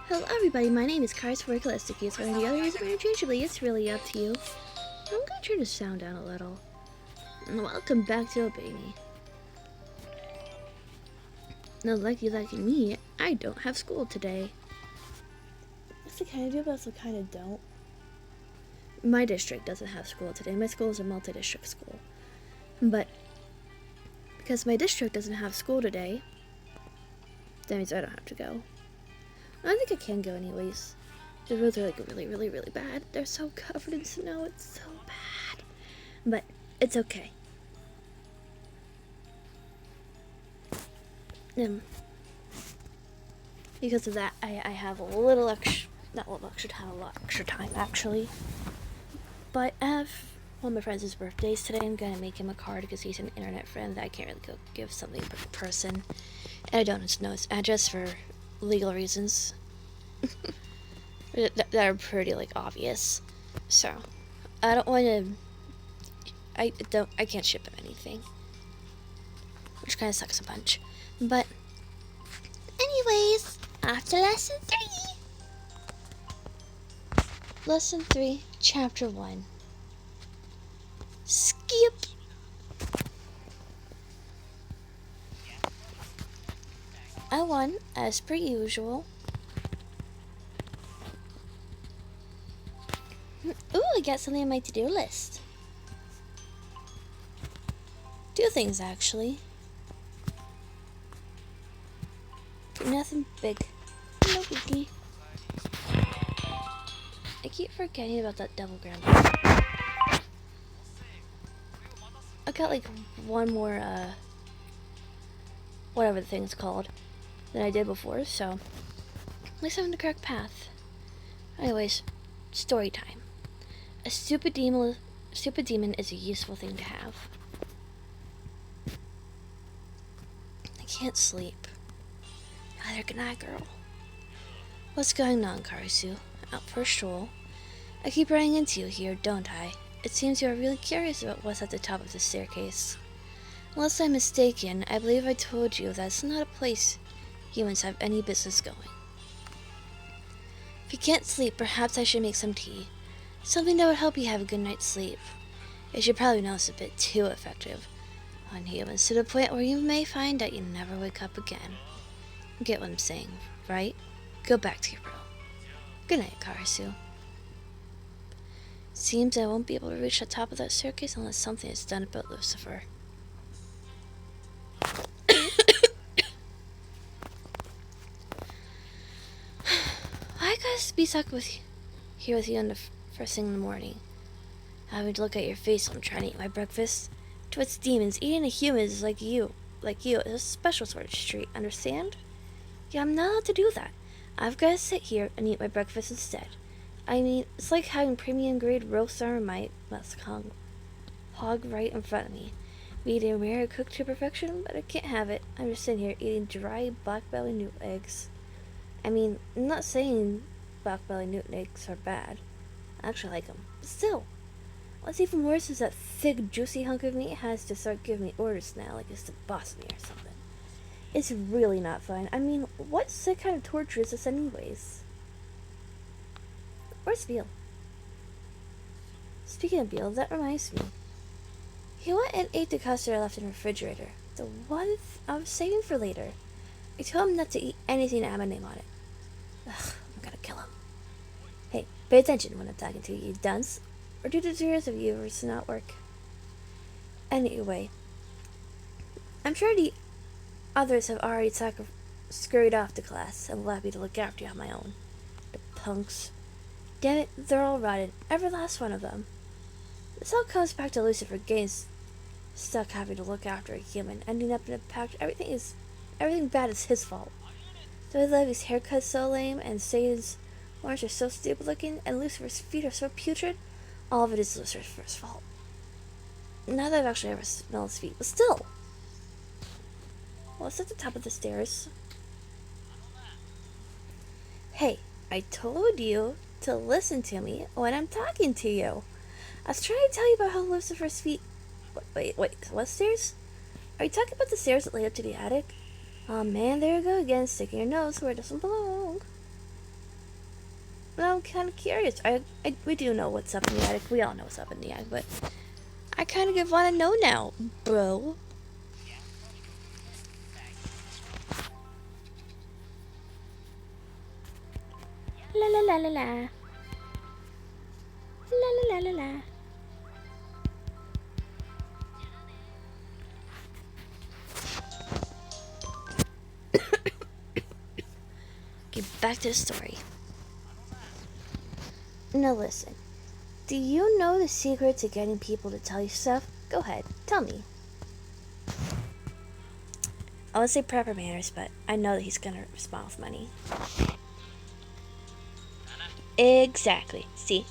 Hello everybody, my name is karisu-chan, so the other is interchangeably, it's really up to you. I'm gonna turn the sound down a little. And welcome back to Obey Me. Now lucky me, I don't have school today. That's the kind of do, but also kind of don't. My district doesn't have school today. My school is a multi-district school. But because my district doesn't have school today, that means I don't have to go. I think I can go anyways. The roads are like really bad. They're so covered in snow. It's so bad. But it's okay. Because of that, I have a little extra, not a little extra time, a lot extra time actually. But I have one of my friends' birthdays today. I'm gonna make him a card because he's an internet friend that I can't really go give something in person. And I don't know his address for legal reasons that are pretty like obvious. So I don't want to. I can't ship him anything, which kind of sucks a bunch. But anyways, after lesson 3. Lesson 3, chapter 1. Skip. I won, as per usual. Ooh, I got something on my to-do list. 2 things, actually. Nothing big. No biggie. I keep forgetting about that double grandpa. I got like one more, whatever the thing's called, than I did before, so at least I'm on the correct path. Anyways, story time. A stupid demon is a useful thing to have. I can't sleep. Neither can I, girl. What's going on, Karisu? Out for a stroll? I keep running into you here, don't I? It seems you are really curious about what's at the top of the staircase. Unless I'm mistaken, I believe I told you that's not a place humans have any business going. If you can't sleep, perhaps I should make some tea. Something that would help you have a good night's sleep. It should probably know it's a bit too effective on humans, to the point where you may find that you never wake up again. You get what I'm saying, right? Go back to your room. Good night, Karisu. Seems I won't be able to reach the top of that staircase unless something is done about Lucifer. I gotta be stuck here with you on the first thing in the morning. Having to look at your face while I'm trying to eat my breakfast. To its demons, eating a human is like you is a special sort of treat, understand? Yeah, I'm not allowed to do that. I've gotta sit here and eat my breakfast instead. I mean, it's like having premium grade roast Marmite hog right in front of me. Medium rare cooked to perfection, but I can't have it. I'm just sitting here eating dry black belly newt eggs. I mean, I'm not saying black belly newt eggs are bad. I actually like them. But still, what's even worse is that thick, juicy hunk of meat has to start giving me orders now, like it's the boss of me or something. It's really not fun. I mean, what sick kind of torture is this anyways? Where's Beal? Speaking of Beal, that reminds me. He went and ate the custard I left in the refrigerator. The one I was saving for later. I told him not to eat anything that had my name on it. Ugh, I'm gonna kill him. Hey, pay attention when I'm talking to you, dunce. Or do the tutorials of viewers not work? Anyway, I'm sure the others have already scurried off to class and will allow me to look after you on my own. The punks. Damn it, they're all rotted. Every last one of them. This all comes back to Lucifer getting stuck having to look after a human, ending up in a pact. Everything bad is his fault. So Levy's haircut's so lame, and Satan's horns are so stupid looking, and Lucifer's feet are so putrid, all of it is Lucifer's fault. Not that I've actually ever smelled his feet, but still. Well, it's at the top of the stairs. Hey, I told you to listen to me when I'm talking to you. I was trying to tell you about how Lucifer's feet... Wait, what stairs? Are you talking about the stairs that lead up to the attic? Oh man, there you go again, sticking your nose where it doesn't belong. Well, I'm kind of curious. We do know what's up in the attic. We all know what's up in the attic, but I kind of want to know now, bro. La la la la la. La la la la la. Get back to the story. Now listen. Do you know the secret to getting people to tell you stuff? Go ahead, tell me. I would say proper manners, but I know that he's gonna respond with money. Exactly. See?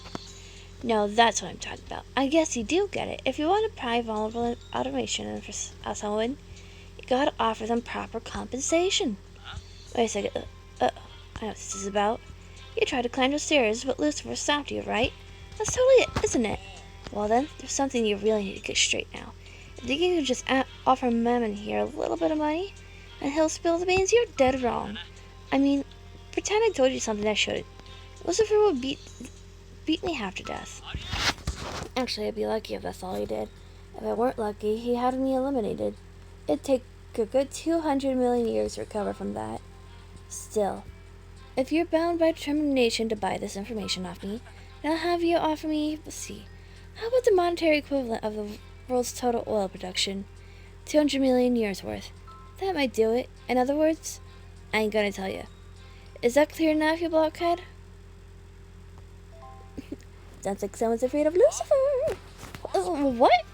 No, that's what I'm talking about. I guess you do get it. If you want to pry vulnerable automation for someone, you gotta offer them proper compensation. Wait a second. I know what this is about. You tried to climb the stairs, but Lucifer stopped you, right? That's totally it, isn't it? Well then, there's something you really need to get straight now. If you can just offer Mammon here a little bit of money, and he'll spill the beans, you're dead wrong. I mean, pretend I told you something I shouldn't. Lucifer would beat me half to death. Actually, I'd be lucky if that's all he did. If I weren't lucky, he had me eliminated. It'd take a good 200 million years to recover from that. Still, if you're bound by determination to buy this information off me, then I'll have you offer me, let's see, how about the monetary equivalent of the world's total oil production? 200 million years worth. That might do it. In other words, I ain't gonna tell you. Is that clear enough, you blockhead? Sounds like someone's afraid of Lucifer. What?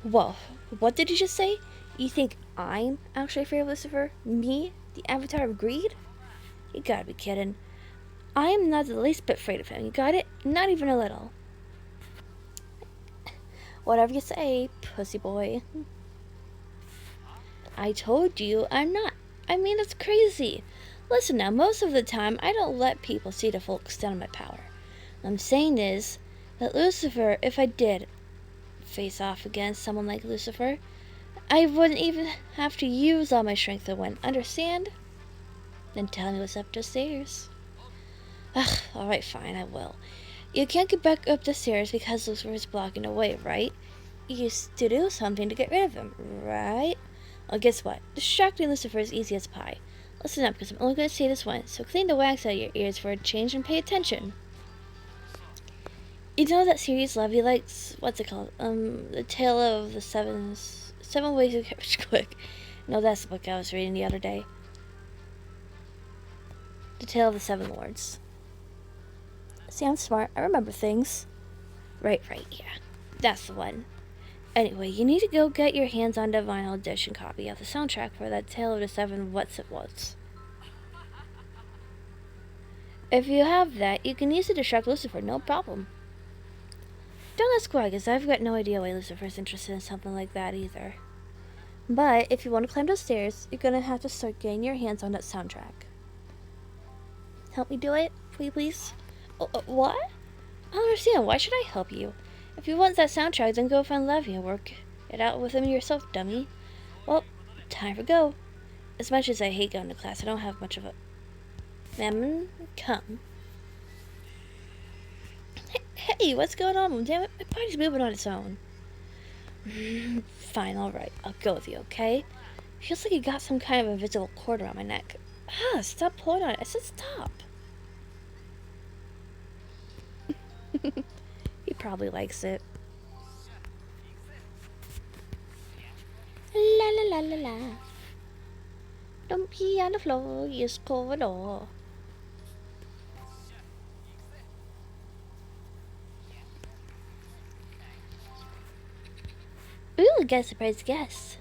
Whoa, what did you just say? You think I'm actually afraid of Lucifer? Me? The avatar of greed? You gotta be kidding. I am not the least bit afraid of him. You got it? Not even a little. Whatever you say, pussy boy. I told you I'm not. I mean, it's crazy. Listen now, most of the time, I don't let people see the full extent of my power. What I'm saying is that Lucifer, if I did face off against someone like Lucifer, I wouldn't even have to use all my strength to win. Understand? Then tell me what's up the stairs. Ugh, alright, fine, I will. You can't get back up the stairs because Lucifer is blocking the way, right? You used to do something to get rid of him, right? Well, guess what? Distracting Lucifer is easy as pie. Listen up, because I'm only going to say this once, so clean the wax out of your ears for a change and pay attention. You know that series Levy likes? What's it called? The Tale of the Seven Ways to Get Rich Quick. No, that's the book I was reading the other day. The Tale of the Seven Lords. See, I'm smart. I remember things. Right, yeah. That's the one. Anyway, you need to go get your hands on the vinyl edition copy of the soundtrack for that Tale of the Seven What's It Was. If you have that, you can easily distract Lucifer, no problem. Don't ask why, because I've got no idea why Lucifer's interested in something like that either. But if you want to climb those stairs, you're going to have to start getting your hands on that soundtrack. Help me do it, please? What? I don't understand. Why should I help you? If you want that soundtrack, then go find Levy and work it out with him yourself, dummy. Well, time for go. As much as I hate going to class, I don't have much of a... Mammon, come. Hey, what's going on? Damn it, my body's moving on its own. Fine, alright. I'll go with you, okay? Feels like you got some kind of invisible cord around my neck. Stop pulling on it. I said stop. He probably likes it. La la la la la. Don't pee on the floor, use corridor. Ooh, get a surprise guest.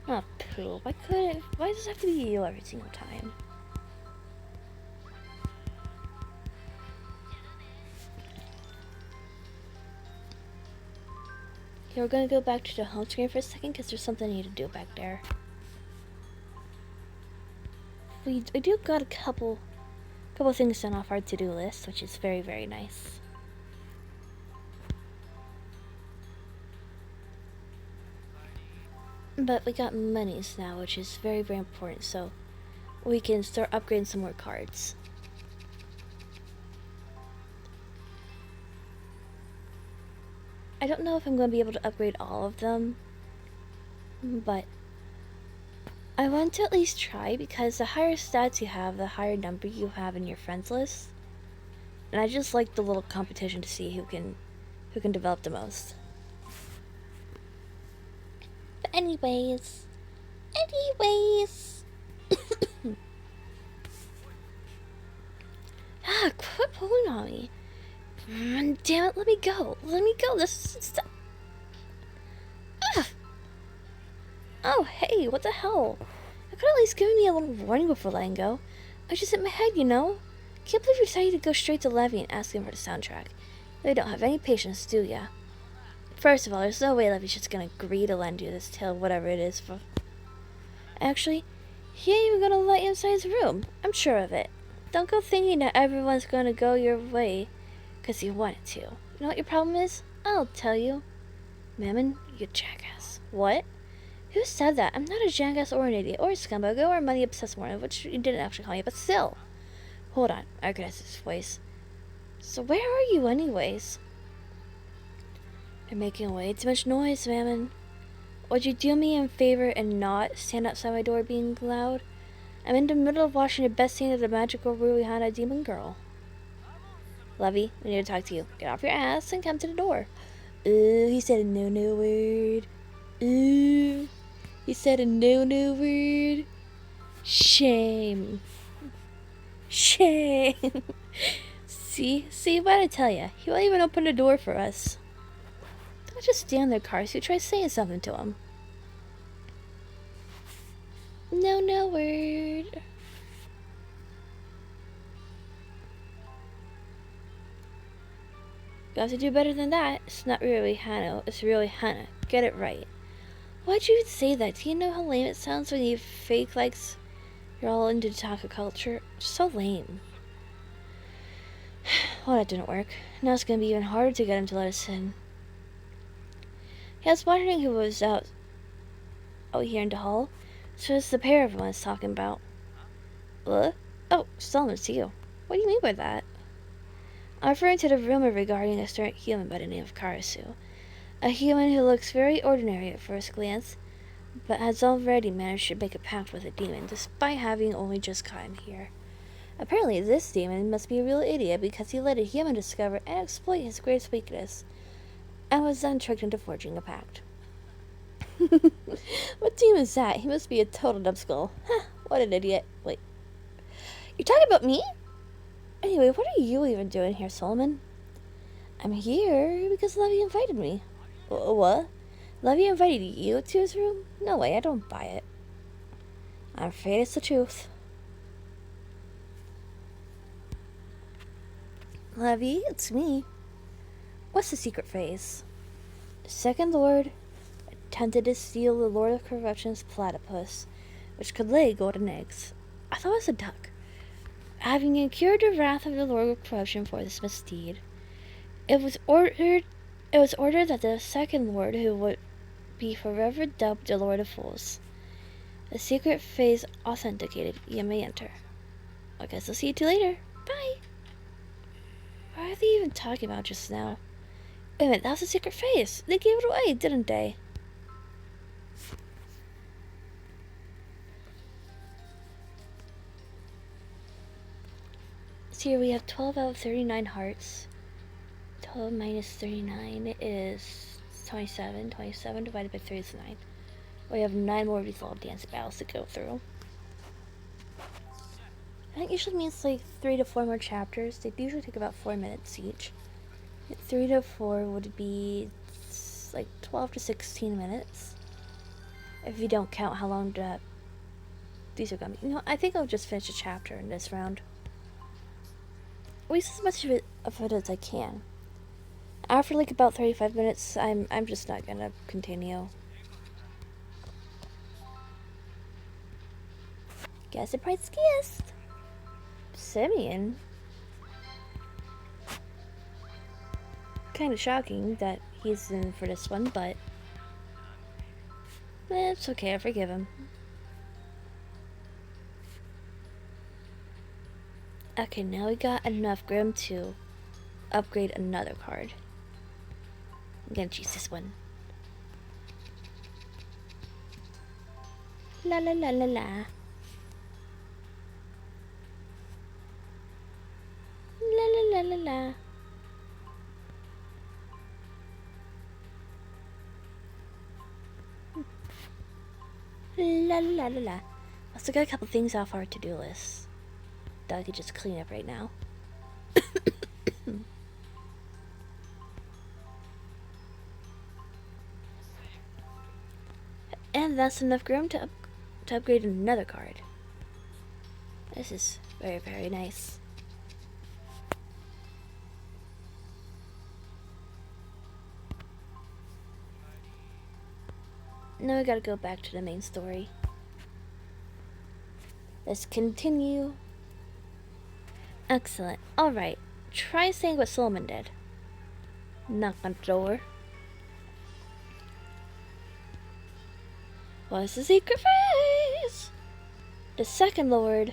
Oh, poo. Why does it have to be you every single time? Okay, we're gonna go back to the home screen for a second because there's something I need to do back there. We do got a couple things done off our to-do list, which is very, very nice. But we got monies now, which is very, very important, so we can start upgrading some more cards. I don't know if I'm going to be able to upgrade all of them, but I want to at least try, because the higher stats you have, the higher number you have in your friends list. And I just like the little competition to see who can develop the most. But anyways. Quit pulling on me. Damn it, let me go. This is stuff. Oh, hey, what the hell? I could at least give me a little warning before letting go. I just hit my head, you know? Can't believe you decided to go straight to Levy and ask him for the soundtrack. You don't have any patience, do ya? First of all, there's no way Levy's just gonna agree to lend you this tail, whatever it is for. Actually, he ain't even gonna let you inside his room. I'm sure of it. Don't go thinking that everyone's gonna go your way because you want it to. You know what your problem is? I'll tell you. Mammon, you jackass. What? Who said that? I'm not a jackass or an idiot or a scumbag or a money-obsessed moron, which you didn't actually call me, but still. Hold on, I recognize his voice. So where are you anyways? You're making way too much noise, Mammon. Would you do me a favor and not stand outside my door being loud? I'm in the middle of watching the best scene of the magical Ruihana demon girl. Levy, we need to talk to you. Get off your ass and come to the door. He said a no-no word. He said a no-no word. Shame. See what I tell ya? He won't even open the door for us. Don't just stand there, Karisu. Try saying something to him. No word. You have to do better than that. It's not really Hano, it's really Hana. Get it right. Why'd you say that? Do you know how lame it sounds when you fake like you're all into taco culture? So lame. Well, that didn't work. Now it's gonna be even harder to get him to let us in. I was wondering who was out here in the hall. So it's the pair everyone is talking about. What? Oh, Solomon, it's you. What do you mean by that? I'm referring to the rumor regarding a certain human by the name of Karisu. A human who looks very ordinary at first glance, but has already managed to make a pact with a demon, despite having only just gotten here. Apparently, this demon must be a real idiot because he let a human discover and exploit his greatest weakness, and was then tricked into forging a pact. What demon is that? He must be a total numbskull. Huh, what an idiot. Wait. You're talking about me? Anyway, what are you even doing here, Solomon? I'm here because Levy invited me. What? Levy invited you to his room? No way, I don't buy it. I'm afraid it's the truth. Levy, it's me. What's the secret phrase? The second lord attempted to steal the Lord of Corruption's platypus, which could lay golden eggs. I thought it was a duck. Having incurred the wrath of the Lord of Corruption for this misdeed, it was ordered that the second lord, who would be forever dubbed the Lord of Fools. The secret phase authenticated. You may enter. I guess I'll see you two later. Bye. What are they even talking about just now? Wait a minute, that was a secret phase. They gave it away, didn't they? So here we have 12 out of 39 hearts. 12 minus 39 is 27. 27 divided by 3 is 9. We have 9 more of these little dance battles to go through. I think usually means like 3 to 4 more chapters. They usually take about 4 minutes each. 3 to 4 would be like 12 to 16 minutes. If you don't count how long these are gonna be. You know, I think I'll just finish a chapter in this round. At least as much of it as I can. After like about 35 minutes, I'm just not gonna continue. Guess surprise guest! Simeon? Kinda shocking that he's in for this one, but it's okay, I forgive him. Okay, now we got enough Grim to upgrade another card. I'm gonna choose this one. La la la la la. La la la la la. La la la la. I still got a couple things off our to-do list that I could just clean up right now. And that's enough room to upgrade another card. This is very, very nice. Now we gotta go back to the main story. Let's continue. Excellent. Alright. Try saying what Solomon did. Knock on the door. What's the secret phrase? The second Lord.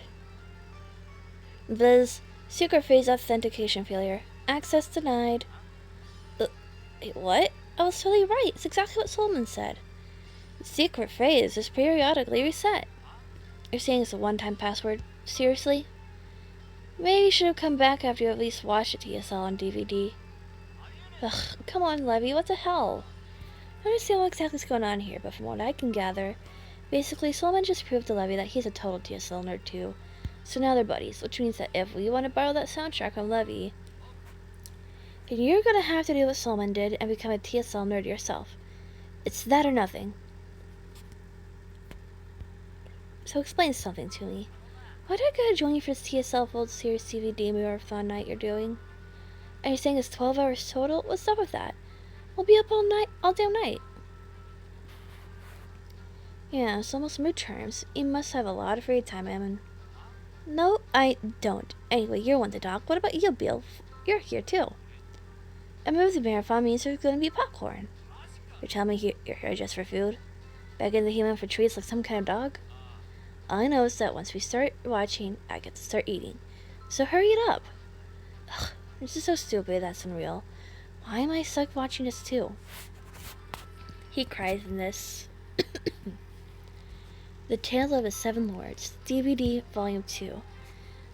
Viz. Secret phrase authentication failure. Access denied. Wait, what? I was totally right. It's exactly what Solomon said. The secret phrase is periodically reset. You're saying it's a one-time password? Seriously? Maybe you should have come back after you at least watched the TSL on DVD. Ugh, come on, Levy, what the hell? I don't understand what exactly is going on here, but from what I can gather, basically Solomon just proved to Levy that he's a total TSL nerd too. So now they're buddies, which means that if we want to borrow that soundtrack from Levy, then you're gonna have to do what Solomon did and become a TSL nerd yourself. It's that or nothing. So explain something to me. Why do I gotta join you for this TSL Fold Series DVD marathon night you're doing? And you're saying it's 12 hours total? What's up with that? We'll be up all damn night. Yeah, it's almost midterms. You must have a lot of free time, Emin. No, I don't. Anyway, you're one to talk. What about you, Bill? You're here too. A movie marathon means there's gonna be popcorn. You're telling me you're here just for food? Begging the human for treats like some kind of dog? All I know is that once we start watching, I get to start eating. So hurry it up. Ugh, this is so stupid, that's unreal. Why am I stuck watching this too? He cries in this. The Tale of the Seven Lords, DVD, Volume 2.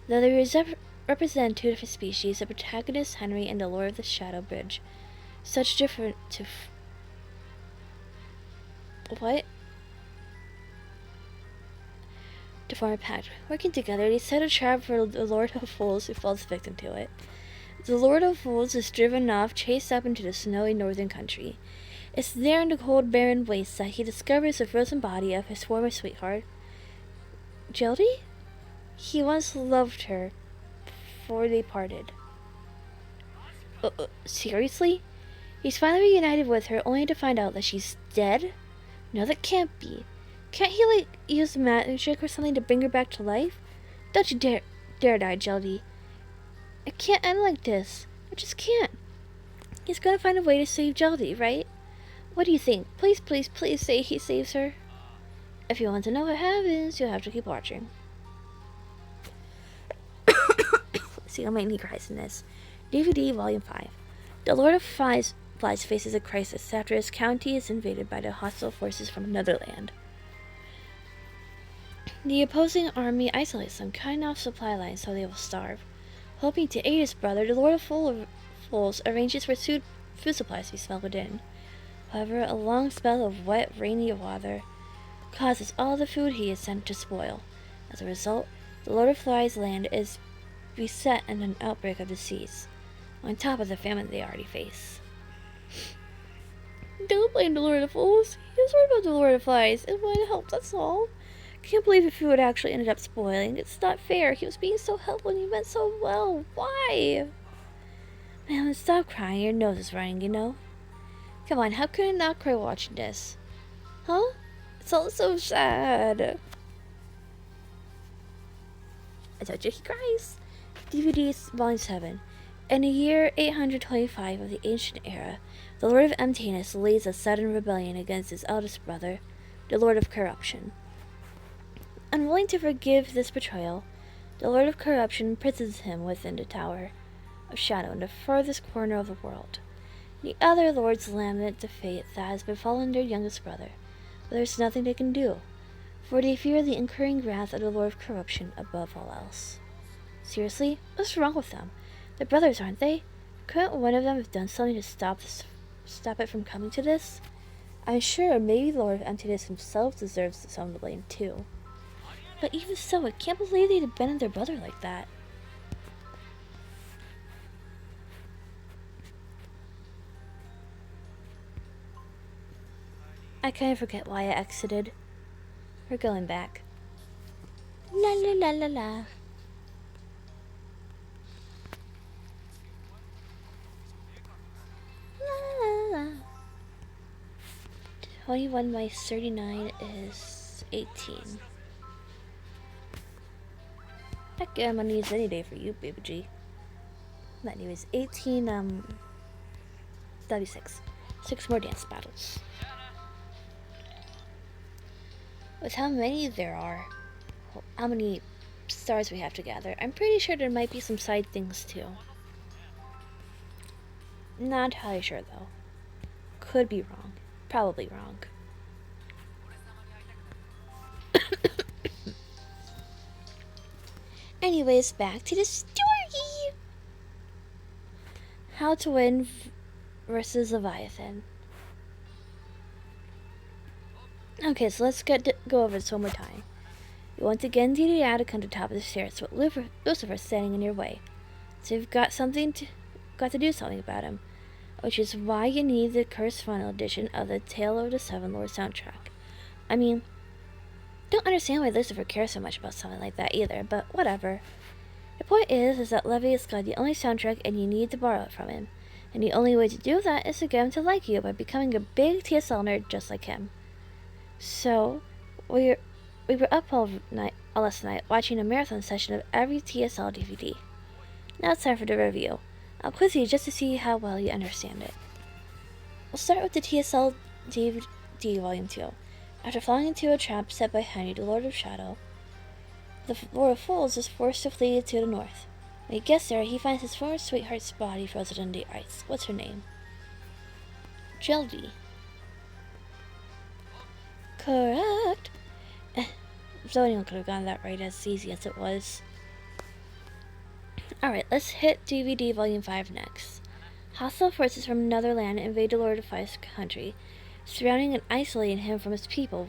Though they represent two different species, the protagonist, Henry, and the Lord of the Shadow Bridge, such different to... What? To form a pact. Working together, they set a trap for the Lord of Fools who falls victim to it. The Lord of Fools is driven off, chased up into the snowy northern country. It's there in the cold, barren wastes that he discovers the frozen body of his former sweetheart, Jildy? He once loved her before they parted. Seriously? He's finally reunited with her only to find out that she's dead? No, that can't be. Can't he, use magic or something to bring her back to life? Don't you dare die, Jildy. It can't end like this. I just can't. He's gonna find a way to save Jildy, right? What do you think? Please, please, please say he saves her. If you want to know what happens, you'll have to keep watching. See how many cries in this. DVD, Volume 5. The Lord of Flies faces a crisis after his county is invaded by the hostile forces from another land. The opposing army isolates them, cutting off supply lines so they will starve. Hoping to aid his brother, the Lord of Fools arranges for food supplies to be smuggled in. However, a long spell of wet, rainy weather causes all the food he is sent to spoil. As a result, the Lord of Flies' land is beset in an outbreak of disease, on top of the famine they already face. Don't blame the Lord of Fools. He was worried about the Lord of Flies and wanted to help, that's all. Can't believe the food actually ended up spoiling. It's not fair. He was being so helpful and he meant so well. Why? Man, stop crying. Your nose is running, you know. Come on, how could I not cry watching this? Huh? It's all so sad. I told you he cries. DVDs, Volume 7. In the year 825 of the ancient era, the Lord of Emptiness leads a sudden rebellion against his eldest brother, the Lord of Corruption. Unwilling to forgive this betrayal, the Lord of Corruption imprisons him within the Tower of Shadow in the furthest corner of the world. The other lords lament the fate that has befallen their youngest brother, but there's nothing they can do, for they fear the incurring wrath of the Lord of Corruption above all else. Seriously? What's wrong with them? They're brothers, aren't they? Couldn't one of them have done something to stop it from coming to this? I'm sure maybe the Lord of Emptiness himself deserves some of the blame too. But even so, I can't believe they'd abandon their brother like that. I kind of forget why I exited. We're going back. La la la la la. La la la. 21 minus 39 is 18. Heck yeah, I'm gonna use any day for you, baby G. Anyways, 18, 36. 6 more dance battles. With how many there are, how many stars we have to gather, I'm pretty sure there might be some side things too. Not entirely sure though. Could be wrong. Probably wrong. Anyways, back to the story! How to win versus Leviathan. Okay, so let's go over this one more time. You want to get into the attic on the top of the stairs with Lucifer standing in your way. So you've got to do something about him, which is why you need the cursed vinyl edition of the Tale of the Seven Lords soundtrack. I mean, don't understand why Lucifer cares so much about something like that either, but whatever. The point is that Levi has got the only soundtrack and you need to borrow it from him. And the only way to do that is to get him to like you by becoming a big TSL nerd just like him. So, we were up all last night watching a marathon session of every TSL DVD. Now it's time for the review. I'll quiz you just to see how well you understand it. We'll start with the TSL DVD Volume 2. After falling into a trap set by Henry, the Lord of Shadow, the Lord of Fools is forced to flee to the north. When he gets there, he finds his former sweetheart's body frozen in the ice. What's her name? Jeldy. Correct! So anyone could have gotten that right as easy as it was. Alright, let's hit DVD Volume 5 next. Hostile forces from another land invade the Lord of Fire's country, surrounding and isolating him from his people,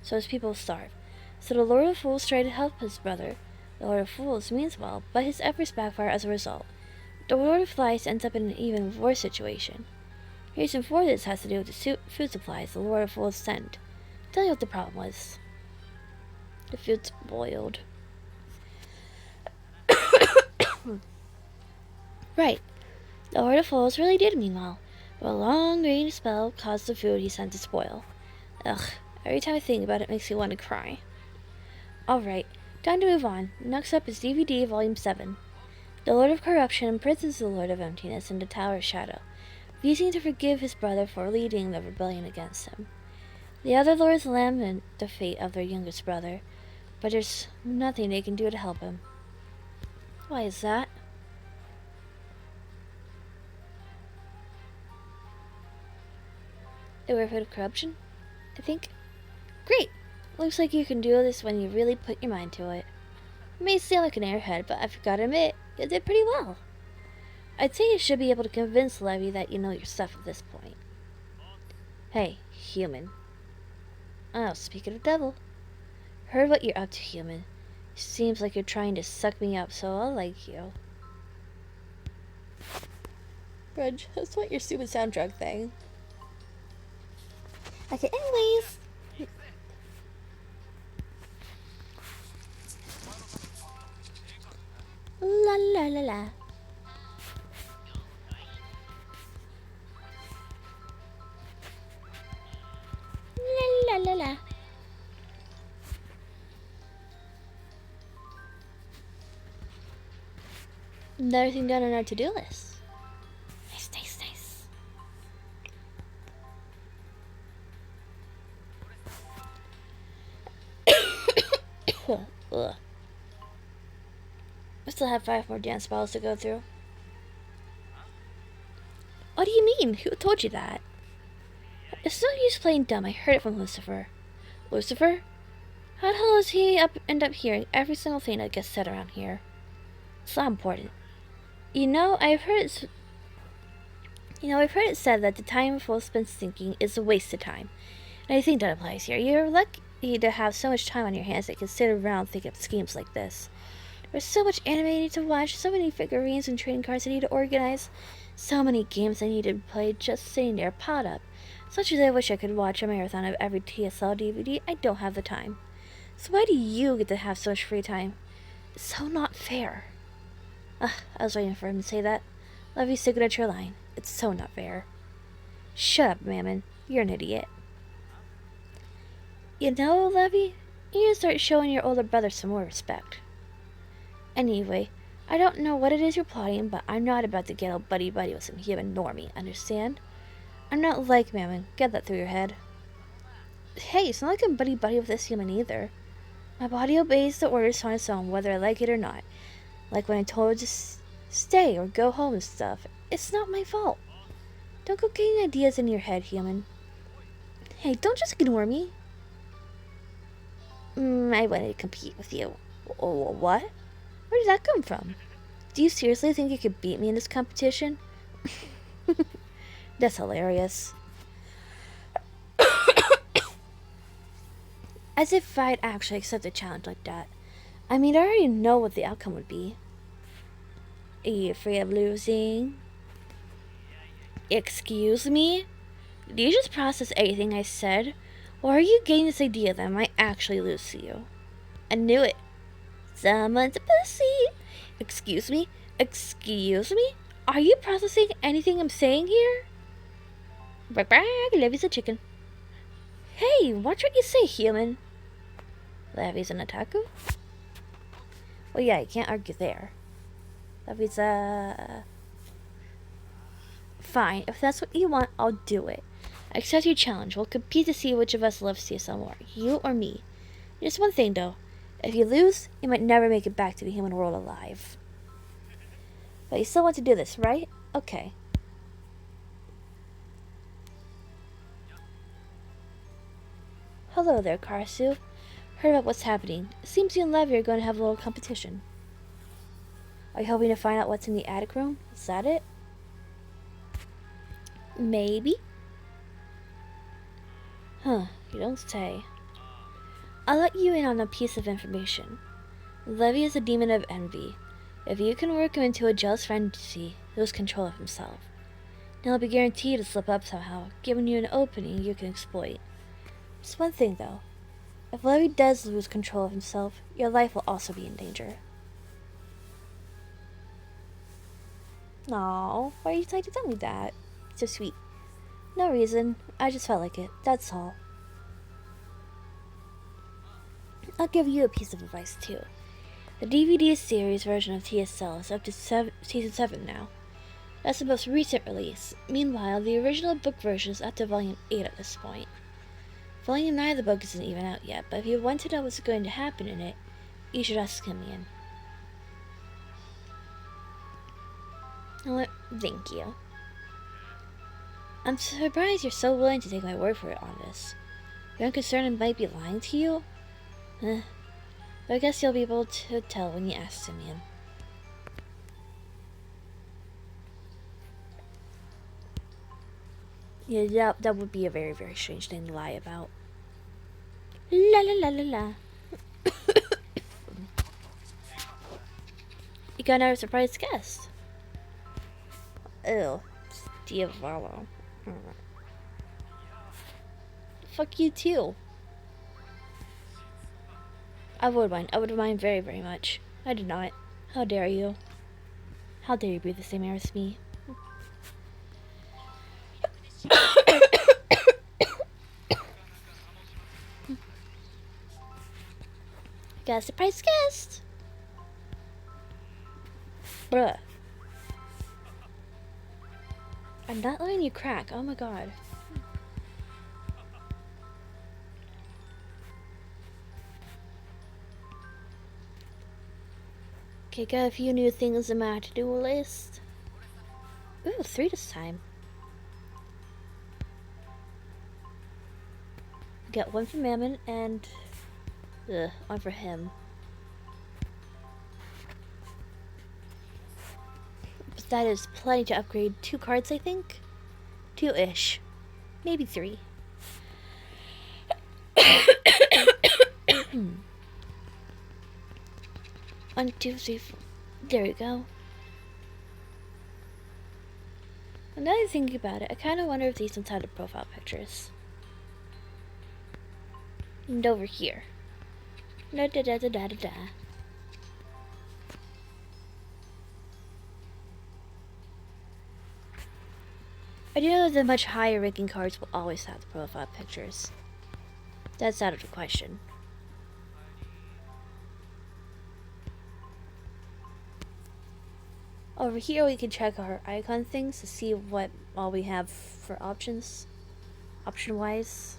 so his people starve. So the Lord of Fools tried to help his brother. The Lord of Fools means well, but his efforts backfire as a result. The Lord of Flies ends up in an even worse situation. The reason for this has to do with the food supplies the Lord of Fools sent. Tell you what the problem was. The food's boiled. Right. The Lord of Fools really did mean well, but a long-range spell caused the food he sent to spoil. Ugh, every time I think about it makes me want to cry. Alright, time to move on. Next up is DVD Volume 7. The Lord of Corruption imprisons the Lord of Emptiness in the Tower of Shadow, refusing to forgive his brother for leading the rebellion against him. The other lords lament the fate of their youngest brother, but there's nothing they can do to help him. Why is that? They were afraid of corruption, I think. Great! Looks like you can do this when you really put your mind to it. You may sound like an airhead, but I've got to admit, you did pretty well. I'd say you should be able to convince Levy that you know your stuff at this point. Hey, human. Oh, speaking of devil. Heard what you're up to, human. Seems like you're trying to suck me up, so I'll like you. Reg, that's not your stupid soundtrack thing. Okay, anyways. La la la la. La la la la. Another thing done on our to-do list. Nice, nice, nice. Ugh. We still have 5 more dance battles to go through. What do you mean? Who told you that? It's no use playing dumb. I heard it from Lucifer. Lucifer? How the hell does he end up hearing every single thing that gets said around here? It's not important. I've heard it said that the time full spent thinking is a waste of time. And I think that applies here. You're lucky to have so much time on your hands that you can sit around thinking up schemes like this. There's so much anime I need to watch, so many figurines and trading cards I need to organize, so many games I need to play just sitting there piled up. Such as I wish I could watch a marathon of every TSL DVD, I don't have the time. So why do you get to have so much free time? It's so not fair. I was waiting for him to say that. Levy's signature line. It's so not fair. Shut up, Mammon. You're an idiot. You know, Levy, you need to start showing your older brother some more respect. Anyway, I don't know what it is you're plotting, but I'm not about to get all buddy-buddy with some human normie, understand? I'm not like Mammon. Get that through your head. Hey, it's not like I'm buddy-buddy with this human either. My body obeys the orders on its own, whether I like it or not. Like when I told it to stay or go home and stuff. It's not my fault. Don't go getting ideas in your head, human. Hey, don't just ignore me. I wanted to compete with you. Oh, what? Where did that come from? Do you seriously think you could beat me in this competition? That's hilarious. As if I'd actually accept a challenge like that. I mean, I already know what the outcome would be. Are you afraid of losing? Excuse me? Did you just process everything I said? Or are you getting this idea that I might actually lose to you? I knew it. Someone's a pussy. Excuse me? Excuse me? Are you processing anything I'm saying here? Brag brag, Levy's a chicken. Hey, watch what you say, human. Levy's an otaku? Well, yeah, you can't argue there. Levy's fine, if that's what you want, I'll do it. I accept your challenge. We'll compete to see which of us loves CSL more, you or me. Just one thing, though. If you lose, you might never make it back to the human world alive. But you still want to do this, right? Okay. Hello there, Karisu. Heard about what's happening. It seems you and Levy are going to have a little competition. Are you hoping to find out what's in the attic room? Is that it? Maybe. Huh, you don't say. I'll let you in on a piece of information. Levy is a demon of envy. If you can work him into a jealous frenzy, lose control of himself. Then he'll be guaranteed to slip up somehow, giving you an opening you can exploit. Just one thing, though. If Levy does lose control of himself, your life will also be in danger. Aww, why are you trying to tell me that? So sweet. No reason, I just felt like it, that's all. I'll give you a piece of advice, too. The DVD series version of TSL is up to Season 7 now. That's the most recent release. Meanwhile, the original book version is up to Volume 8 at this point. Volume 9 of the book isn't even out yet, but if you want to know what's going to happen in it, you should ask him, Ian. Thank you. I'm surprised you're so willing to take my word for it on this. You're concerned I might be lying to you? But I guess you'll be able to tell when you ask him, Ian. Yeah, that would be a very, very strange thing to lie about. La la la la la. You got another surprise guest. Ew. Diavolo. Fuck you too. I would mind very, very much. I did not. How dare you? How dare you breathe the same air as me? Got a surprise guest! Bruh. I'm not letting you crack, oh my god. Okay, got a few new things on my to-do list. Ooh, 3 this time. Get one for Mammon and one for him. But that is plenty to upgrade 2 cards, I think? 2-ish. Maybe 3. 1, 2, 3, 4. There we go. And now that I'm thinking about it, I kind of wonder if these ones had the profile pictures. And over here. Da da da da da da da. I do know that the much higher ranking cards will always have the profile pictures. That's out of the question. Over here we can check our icon things to see what all we have for options. Option wise.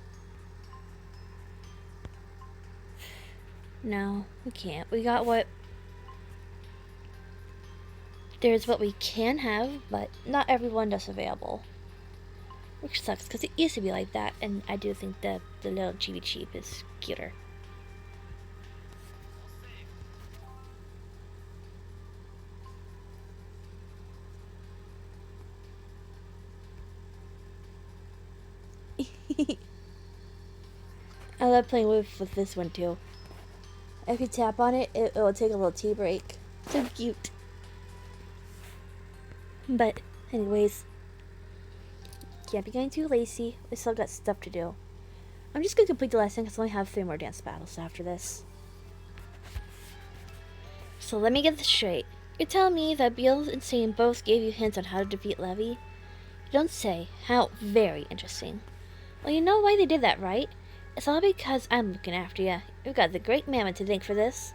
No, we can't. We got what... There's what we can have, but not everyone is available. Which sucks, because it used to be like that, and I do think that the little chibi cheap is cuter. I love playing with this one too. If you tap on it, it will take a little tea break. So cute. But, anyways, can't be getting too lazy. We still got stuff to do. I'm just gonna complete the lesson because I only have 3 more dance battles after this. So let me get this straight. You're telling me that Beal and Sane both gave you hints on how to defeat Levy? You don't say. How very interesting. Well, you know why they did that, right? It's all because I'm looking after you. You've got the great Mammoth to thank for this.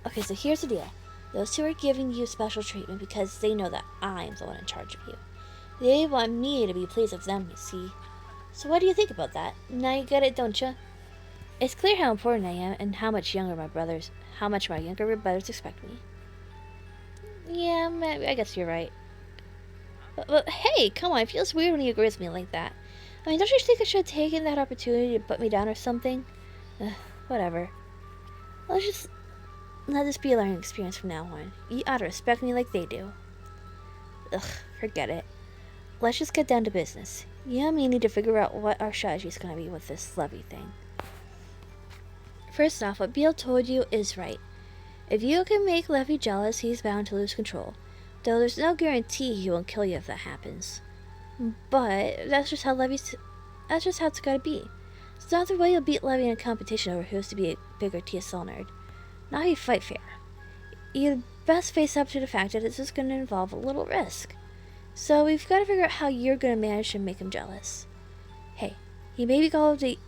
Okay, so here's the deal. Those 2 are giving you special treatment because they know that I'm the one in charge of you. They want me to be pleased with them, you see. So what do you think about that? Now you get it, don't you? It's clear how important I am and how much my younger brothers expect me. Yeah, I guess you're right. But hey, come on, it feels weird when you agree with me like that. I mean, don't you think I should have taken that opportunity to put me down or something? Whatever. Let's just let this be a learning experience from now on. You ought to respect me like they do. Ugh, forget it. Let's just get down to business. You and me need to figure out what our strategy is going to be with this Levy thing. First off, what Beal told you is right. If you can make Levy jealous, he's bound to lose control. Though there's no guarantee he won't kill you if that happens. But that's just how it's gotta be. It's not the way you'll beat Levy in a competition over who's to be a bigger TSL nerd. Not how you fight fair. You'd best face up to the fact that it's just gonna involve a little risk. So we've got to figure out how you're gonna manage to make him jealous. Hey, he may be called the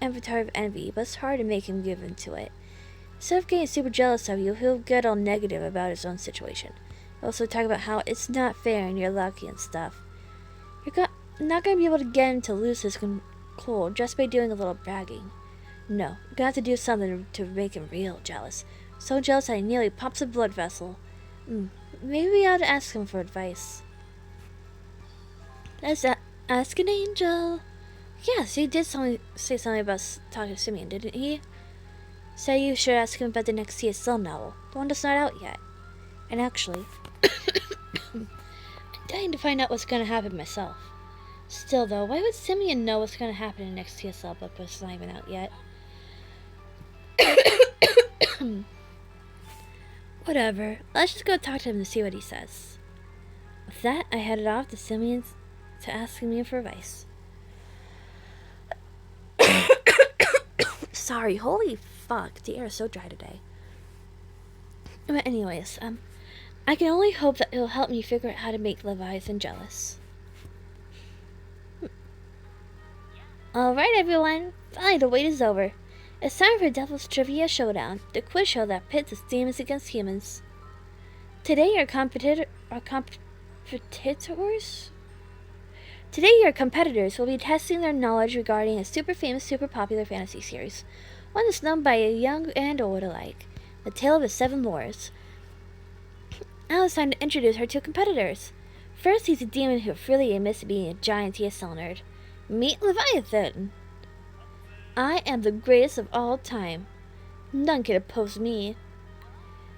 Avatar of Envy, but it's hard to make him give in to it. Instead of getting super jealous of you, he'll get all negative about his own situation. He'll also talk about how it's not fair and you're lucky and stuff. You're not going to be able to get him to lose his control just by doing a little bragging. No, you're going to have to do something to make him real jealous. So jealous that he nearly pops a blood vessel. Maybe we ought to ask him for advice. Let's ask an angel. Yes, he did say something about talking to Simeon, didn't he? Said you should ask him about the next TSL novel, the one that's not out yet. And actually, I'm dying to find out what's going to happen myself. Still, though, why would Simeon know what's going to happen in the next TSL book that's not even out yet? Whatever. Let's just go talk to him to see what he says. With that, I headed off to Simeon's to ask Simeon for advice. Sorry, holy fuck, the air is so dry today. But anyways, I can only hope that it'll help me figure out how to make Leviathan jealous. Alright everyone, finally the wait is over. It's time for Devil's Trivia Showdown, the quiz show that pits its demons against humans. Today your competitors will be testing their knowledge regarding a super famous, super popular fantasy series, one that's known by young and old alike, The Tale of the Seven Lords. Now it's time to introduce our 2 competitors. First, he's a demon who freely admits to being a giant TSL nerd. Meet Leviathan! I am the greatest of all time. None can oppose me.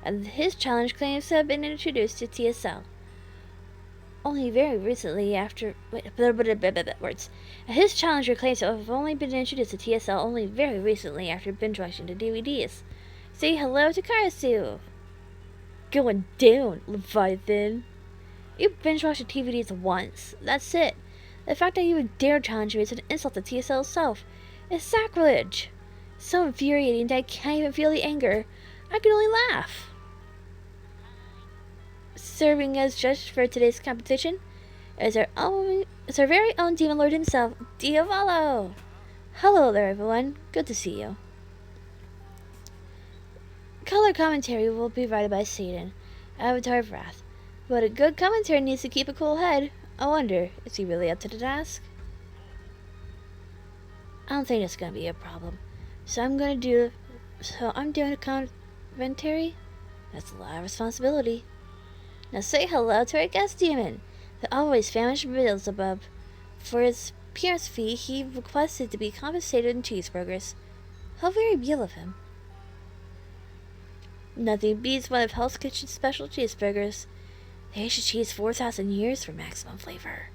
And his challenge claims to have been introduced to TSL only very recently after words. His challenger claims to have only been introduced to TSL only very recently after binge watching the DVDs. Say hello to Karisu. Going down, Leviathan. You binge watched the DVDs once. That's it. The fact that you would dare challenge me is an insult to TSL itself. It's sacrilege. So infuriating that I can't even feel the anger. I can only laugh. Serving as judge for today's competition is our very own Demon Lord himself, Diavolo. Hello there, everyone. Good to see you. Color commentary will be provided by Satan, Avatar of Wrath. But a good commentator needs to keep a cool head. I wonder, is he really up to the task? I don't think it's gonna be a problem. I'm doing a commentary? That's a lot of responsibility. Now say hello to our guest demon, the always famished Beelzebub. For his appearance fee, he requested to be compensated in cheeseburgers. How very Beal of him. Nothing beats one of Hell's Kitchen's special cheeseburgers. They should cheese 4,000 years for maximum flavor.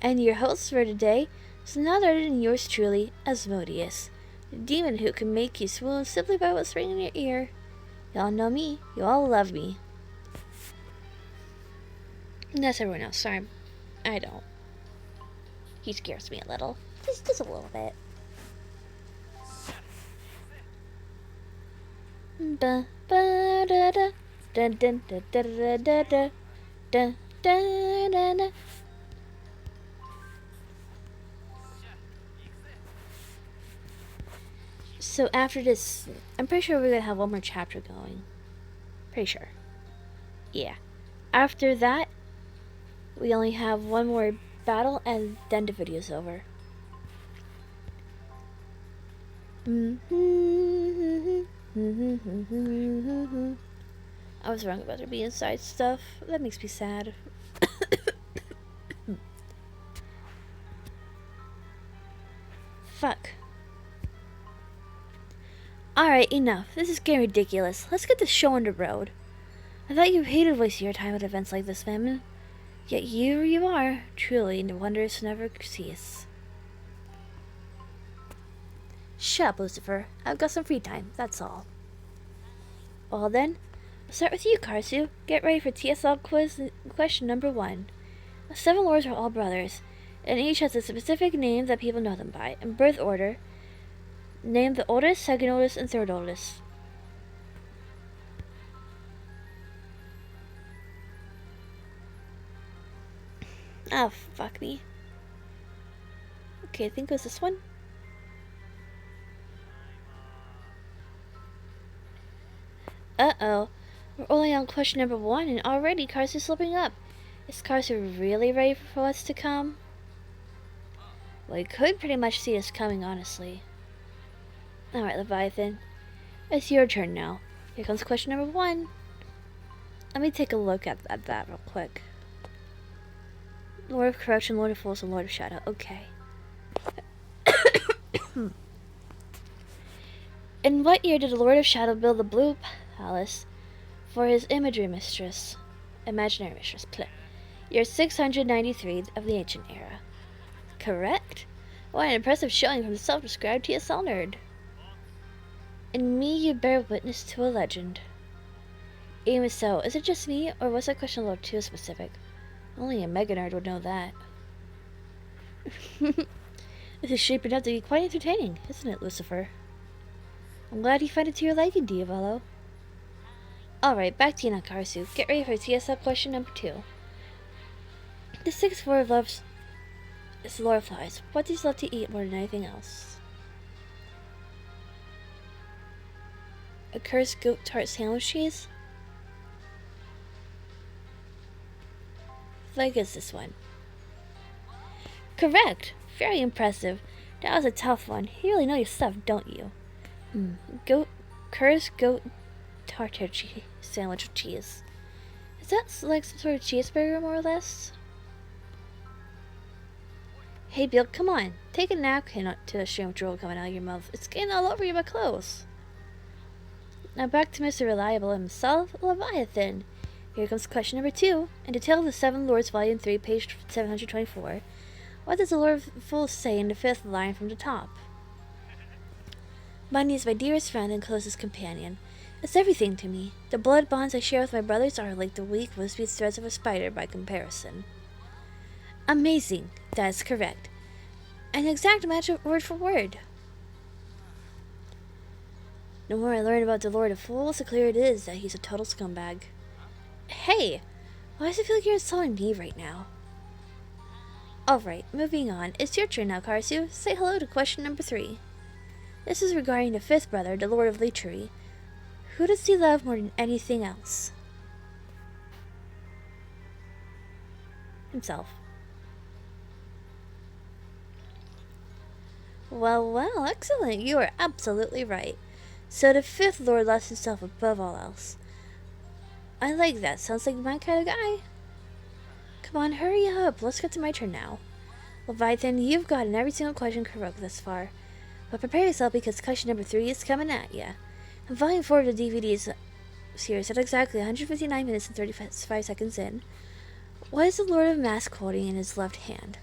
And your host for today is none other than yours truly, Asmodeus, the demon who can make you swoon simply by whispering in your ear. Y'all know me. You all love me. And that's everyone else. Sorry, I don't. He scares me a little. Just a little bit. Ba ba da da dun dun da da da da da da da da da. So after this, I'm pretty sure we're gonna have one more chapter going. Pretty sure. Yeah. After that, we only have one more battle and then the video's over. I was wrong about there being side stuff. That makes me sad. Fuck. Alright, enough. This is getting ridiculous. Let's get this show on the road. I thought you hated wasting your time at events like this, Mammon. Yet here you are. Truly, the wonders never cease. Shut up, Lucifer. I've got some free time, that's all. Well then, I'll start with you, Karisu. Get ready for TSL quiz question number 1. The 7 lords are all brothers, and each has a specific name that people know them by. In birth order, name the oldest, second oldest, and third oldest. Oh, fuck me. Okay, I think it was this one. Uh-oh. We're only on question number 1 and already Karsu's slipping up. Is Karsu really ready for what's to come? Well, you could pretty much see us coming, honestly. Alright, Leviathan. It's your turn now. Here comes question number 1. Let me take a look at that real quick. Lord of Corruption, Lord of Fools, and Lord of Shadow. Okay. In what year did the Lord of Shadow build the Blue Palace for his imaginary mistress? Year 693 of the Ancient Era. Correct? What an impressive showing from the self-described TSL nerd. In me, you bear witness to a legend. Even so, is it just me, or was that question a little too specific? Only a mega nerd would know that. This is shaping up to be quite entertaining, isn't it, Lucifer? I'm glad you find it to your liking, Diavolo. Alright, back to you now, Karisu. Get ready for TSL question number 2. The 6th lord loves is Lord Flies. What does he love to eat more than anything else? A cursed goat tart sandwich cheese? I guess this one. Correct! Very impressive. That was a tough one. You really know your stuff, don't you? Cursed goat tartar sandwich with cheese. Is that like some sort of cheeseburger, more or less? Hey, Bill, come on. Take a napkin to the shrimp drool coming out of your mouth. It's getting all over my clothes. Now back to Mr. Reliable himself, Leviathan. Here comes question number 2. In the Tale of the Seven Lords, Volume 3, page 724. What does the Lord of Fools say in the 5th line from the top? Money is my dearest friend and closest companion. It's everything to me. The blood bonds I share with my brothers are like the weak, wispy threads of a spider by comparison. Amazing. That is correct. An exact match of word for word. The more I learn about the Lord of Fools, the clearer it is that he's a total scumbag. Hey! Why does it feel like you're insulting me right now? Alright, moving on. It's your turn now, Karisu. Say hello to question number 3. This is regarding the 5th brother, the Lord of Lechery. Who does he love more than anything else? Himself. Well, excellent. You are absolutely right. So the 5th Lord loves himself above all else. I like that. Sounds like my kind of guy. Come on, hurry up. Let's get to my turn now. Leviathan, you've gotten every single question correct thus far. But prepare yourself because question number 3 is coming at ya. In Volume 4 of the DVD series, at exactly 159 minutes and 35 seconds in, what is the Lord of Mask holding in his left hand?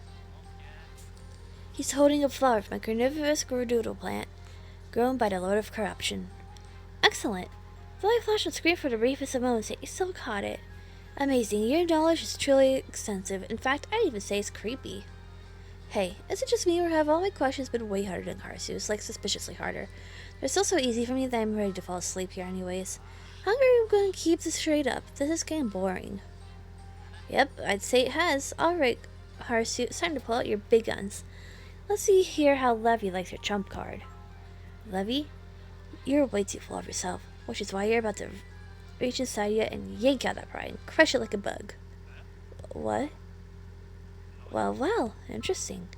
He's holding a flower from a carnivorous doodle plant grown by the Lord of Corruption. Excellent! The light flashed on screen for the briefest of moments, yet you still caught it. Amazing. Your knowledge is truly extensive. In fact, I'd even say it's creepy. Hey, is it just me or have all my questions been way harder than Karasu's, like suspiciously harder? They're still so easy for me that I'm ready to fall asleep here anyways. How are you going to keep this straight up? This is getting boring. Yep, I'd say it has. Alright, Karasu, it's time to pull out your big guns. Let's see here how Levy likes your trump card. Levy, you're way too full of yourself, which is why you're about to reach inside you and yank out that pride and crush it like a bug. What? Well, interesting.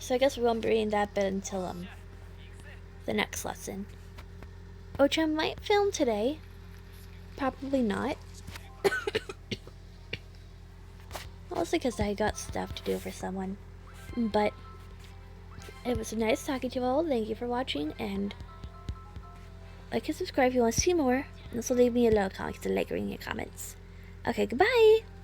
So I guess we won't be reading that bit until the next lesson. Ochan might film today. Probably not. Mostly because I got stuff to do for someone. But it was nice talking to you all. Thank you for watching, and like and subscribe if you want to see more. And also leave me a little comment to like reading your comments. Okay, goodbye!